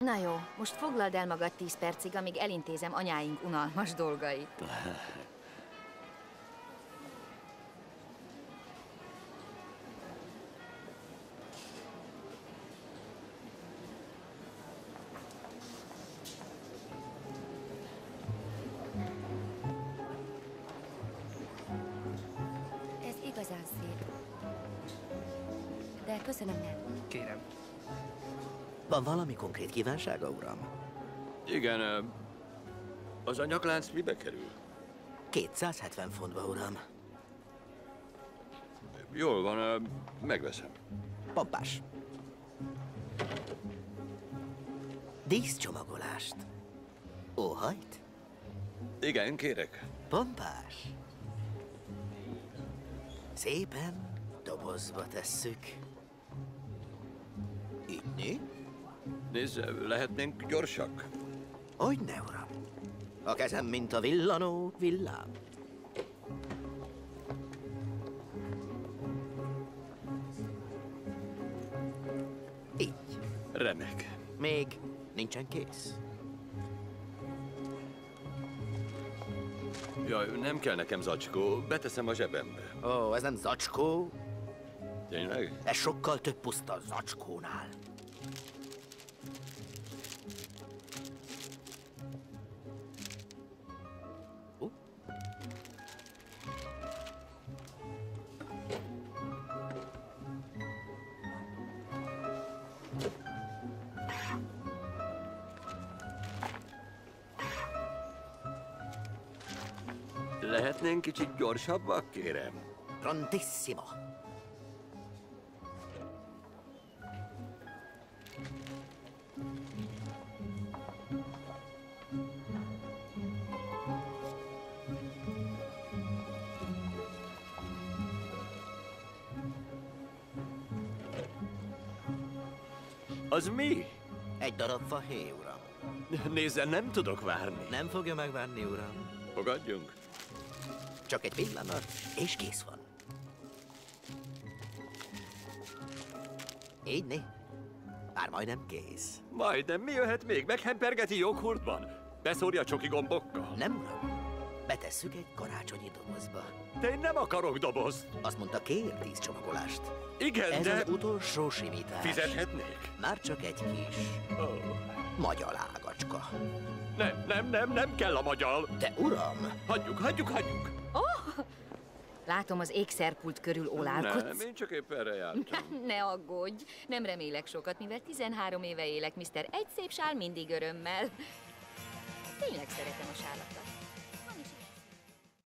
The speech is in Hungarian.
Na jó, most foglald el magad 10 percig, amíg elintézem anyáink unalmas dolgait. Ez igazán szép. De köszönöm, Ned. Kérem. Van valami konkrét kívánsága, uram? Igen, az a nyaklánc mibe kerül? 270 fontba, uram. Jól van, megveszem. Pompás. Díszcsomagolást. Óhajt? Igen, kérek. Pompás. Szépen dobozba tesszük. Inni? Nézd, lehetnénk gyorsak? Hogyne, uram. A kezem, mint a villanó villám. Így. Remek. Még nincsen kész. Jaj, nem kell nekem zacskó, beteszem a zsebembe. Ó, ez nem zacskó. Tényleg? Ez sokkal több puszta zacskónál. Lehetnénk kicsit gyorsabbak, kérem? Prontissimo. Az mi? Egy darab fahéj, uram. Nézze, nem tudok várni. Nem fogja megvárni, uram. Fogadjunk. Csak egy pillanat, és kész van. Így né? Már majdnem kész. Majdnem, mi jöhet még? Meghempergeti joghurtban? Beszórja csoki gombokkal? Nem, uram. Betesszük egy karácsonyi dobozba. De én nem akarok dobozt. Azt mondta, kér díszcsomagolást. Igen, Ez de... az utolsó simítás. Fizethetnék? Már csak egy kis Oh. magyarágacska. Nem kell a magyar. De uram! Hagyjuk. Látom, az ékszerpult körül olálkodsz. Nem, én csak épp erre jártam. Ne aggódj, nem remélek sokat, mivel 13 éve élek, Mr. Egy szép sál mindig örömmel. Tényleg szeretem a sálakat.